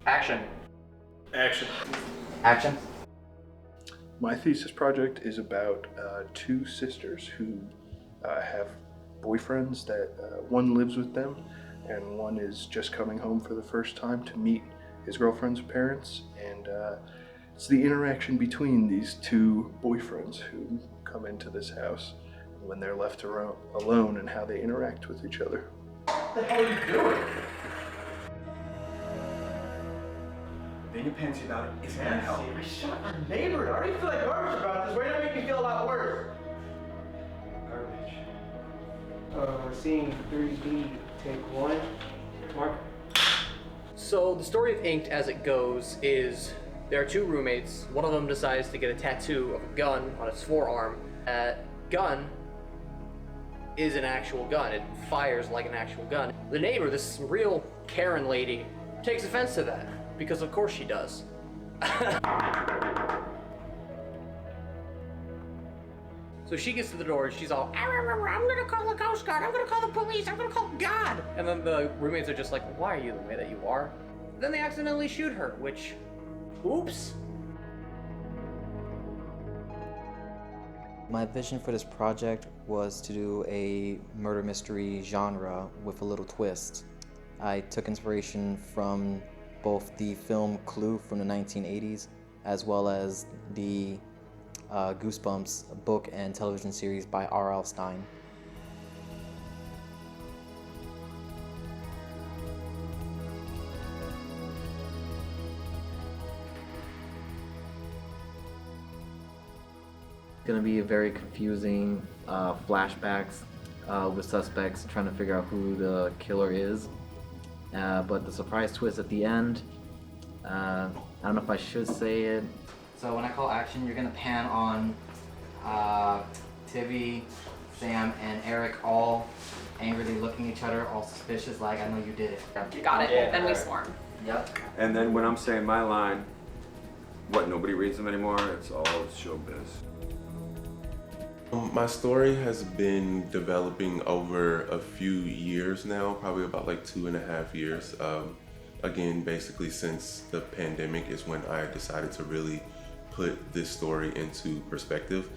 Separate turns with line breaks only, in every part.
Action.
Action.
Action.
My thesis project is about two sisters who have boyfriends that one lives with them and one is just coming home for the first time to meet his girlfriend's parents, and it's the interaction between these two boyfriends who come into this house when they're left alone and how they interact with each other.
What the hell are you doing?
Being a pansy about it isn't gonna help.
I shot our neighbor. I already feel like garbage about this. Why don't make me feel a lot worse?
Garbage.
Scene 3B, take 1. Mark.
So the story of Inked as it goes is there are two roommates. One of them decides to get a tattoo of a gun on his forearm. That gun is an actual gun. It fires like an actual gun. The neighbor, this real Karen lady, takes offense to that because of course she does. So she gets to the door and she's all, I'm gonna call the Coast Guard, I'm gonna call the police, I'm gonna call God. And then the roommates are just like, why are you the way that you are? Then they accidentally shoot her, which, oops.
My vision for this project was to do a murder mystery genre with a little twist. I took inspiration from both the film Clue from the 1980s, as well as the Goosebumps book and television series by R.L. Stine.
It's going to be a very confusing flashbacks with suspects trying to figure out who the killer is. But the surprise twist at the end, I don't know if I should say it.
So when I call action, you're gonna pan on Tivy, Sam, and Eric all angrily looking at each other, all suspicious, like, I know you did it.
Got it.
Yeah.
Then we swarm.
Yep.
And then when I'm saying my line, what, nobody reads them anymore? It's all showbiz.
My story has been developing over a few years now, probably about like 2.5 years. Again, basically since the pandemic is when I decided to really put this story into perspective.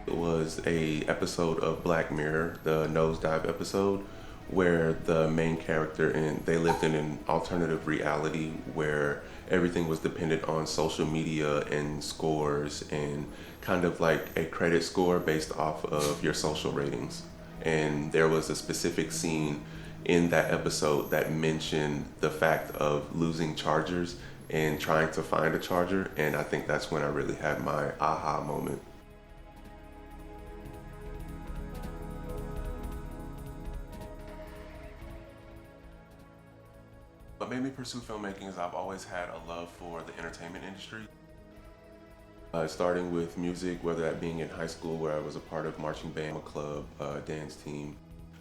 It was a episode of Black Mirror, the Nosedive episode, where the main character they lived in an alternative reality where everything was dependent on social media and scores and kind of like a credit score based off of your social ratings. And there was a specific scene in that episode that mentioned the fact of losing chargers and trying to find a charger, and I think that's when I really had my aha moment. What made me pursue filmmaking is I've always had a love for the entertainment industry. Starting with music, whether that being in high school where I was a part of marching band, a club, dance team.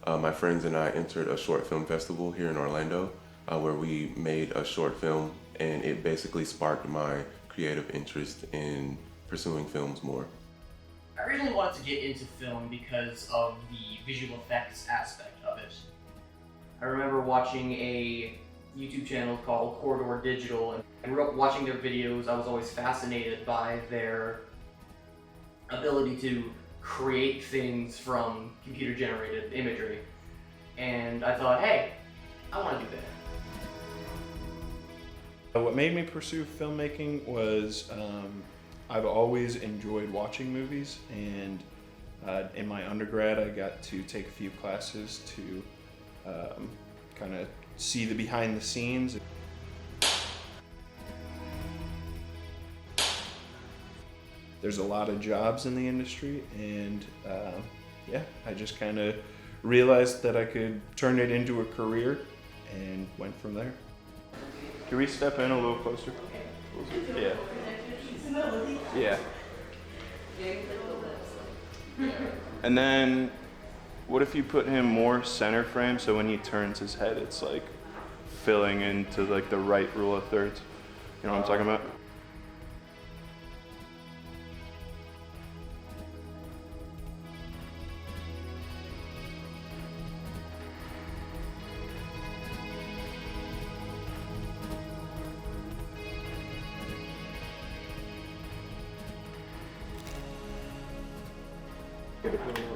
My friends and I entered a short film festival here in Orlando where we made a short film, and it basically sparked my creative interest in pursuing films more.
I originally wanted to get into film because of the visual effects aspect of it. I remember watching a YouTube channel called Corridor Digital, and I grew up watching their videos. I was always fascinated by their ability to create things from computer-generated imagery. And I thought, hey, I want to do that.
What made me pursue filmmaking was I've always enjoyed watching movies, and in my undergrad I got to take a few classes to kind of see the behind the scenes. There's a lot of jobs in the industry, and yeah, I just kind of realized that I could turn it into a career and went from there. Can we step in a little closer? Yeah. Yeah. And then what if you put him more center frame so when he turns his head it's like filling into like the right rule of thirds? You know what I'm talking about?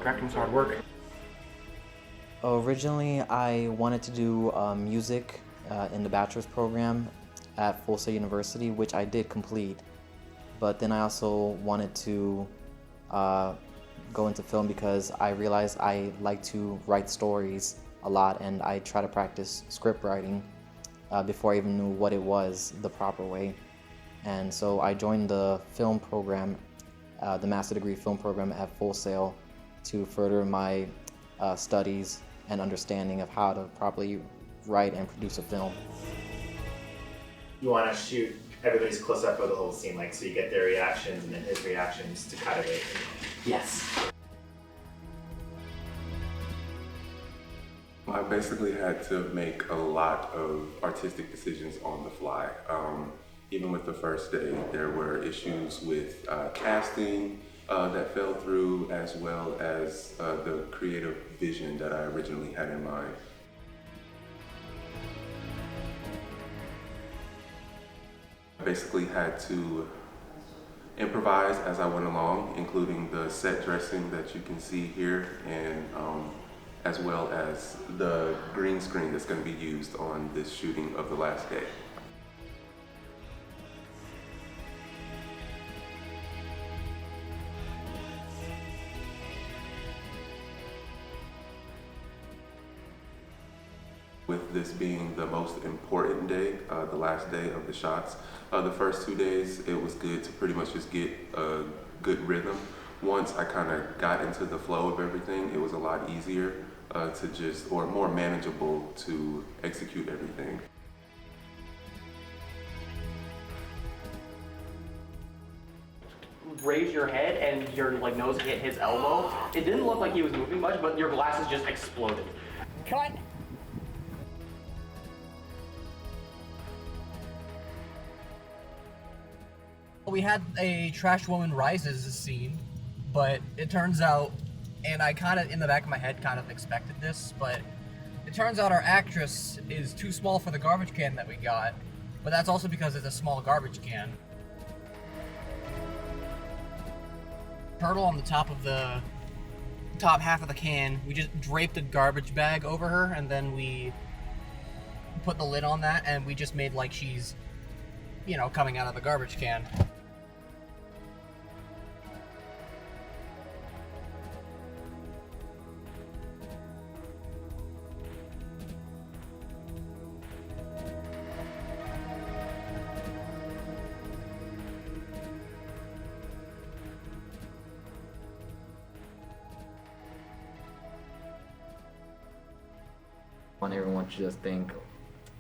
Directing's hard work.
Originally, I wanted to do music in the bachelor's program at Full Sail University, which I did complete. But then I also wanted to go into film because I realized I like to write stories a lot, and I try to practice script writing before I even knew what it was the proper way. And so I joined the film program, the master degree film program at Full Sail, to further my studies and understanding of how to properly write and produce a film.
You want to shoot everybody's close up for the whole scene, like so you get their reactions and then his reactions to cut it.
Yes.
I basically had to make a lot of artistic decisions on the fly. Even with the first day, there were issues with casting that fell through, as well as the creative vision that I originally had in mind. I basically had to improvise as I went along, including the set dressing that you can see here, and as well as the green screen that's going to be used on this shooting of the last day. With this being the most important day, the last day of the shots, the first 2 days, it was good to pretty much just get a good rhythm. Once I kind of got into the flow of everything, it was a lot easier to just, or more manageable to execute everything.
Raise your head and your nose hit his elbow. It didn't look like he was moving much, but your glasses just exploded.
Cut. We had a trash woman rises scene, but it turns out, and I kind of in the back of my head kind of expected this, but it turns out our actress is too small for the garbage can that we got, but that's also because it's a small garbage can. Turtle on the top of the top half of the can, we just draped a garbage bag over her, and then we put the lid on that, and we just made like she's, you know, coming out of the garbage can.
I want everyone to just think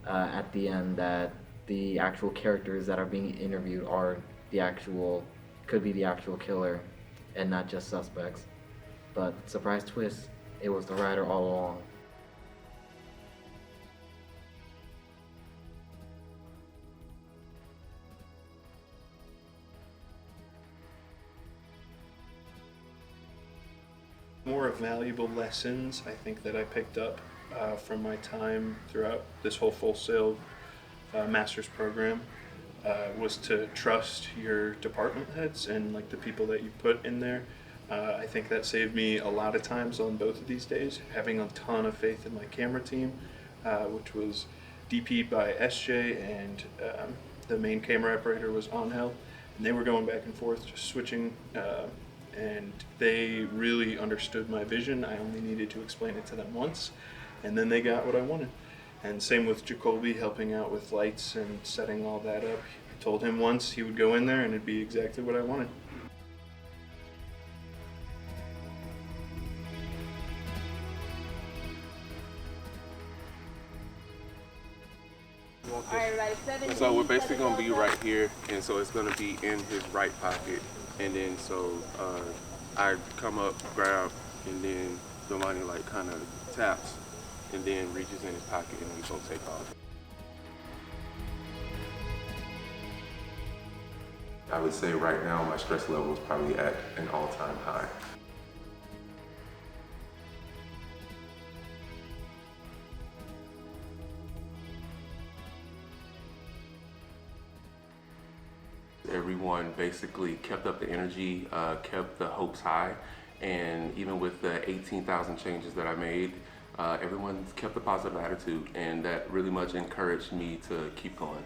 at the end that the actual characters that are being interviewed are could be the actual killer and not just suspects. But surprise twist, it was the writer all along.
More valuable lessons I think that I picked up from my time throughout this whole Full Sail master's program was to trust your department heads and like the people that you put in there. I think that saved me a lot of times on both of these days, having a ton of faith in my camera team, which was DP'd by SJ, and the main camera operator was Angel, and they were going back and forth, just switching, and they really understood my vision. I only needed to explain it to them once, and then they got what I wanted. And same with Jacoby, helping out with lights and setting all that up. I told him once he would go in there and it'd be exactly what I wanted.
So we're basically going to be right here, and so it's going to be in his right pocket, and then so I come up, grab, and then Domani like kind of taps, and then reaches in his pocket, and we both take off. I would say right now my stress level is probably at an all-time high. Everyone basically kept up the energy, kept the hopes high, And even with the 18,000 changes that I made, everyone's kept a positive attitude, and that really much encouraged me to keep going.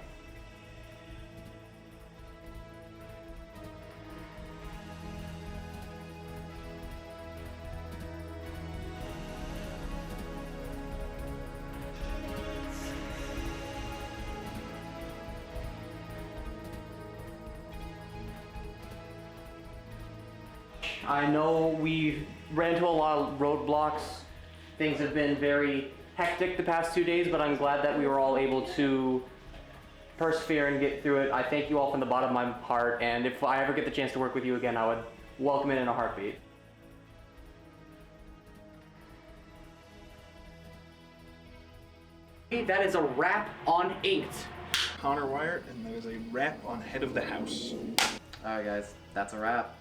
I know we ran into a lot of roadblocks. Things have been very hectic the past 2 days, but I'm glad that we were all able to persevere and get through it. I thank you all from the bottom of my heart, and if I ever get the chance to work with you again, I would welcome it in a heartbeat. That is a wrap on Inked.
Connor Wyatt, and that is a wrap on Head of the House.
Alright guys, that's a wrap.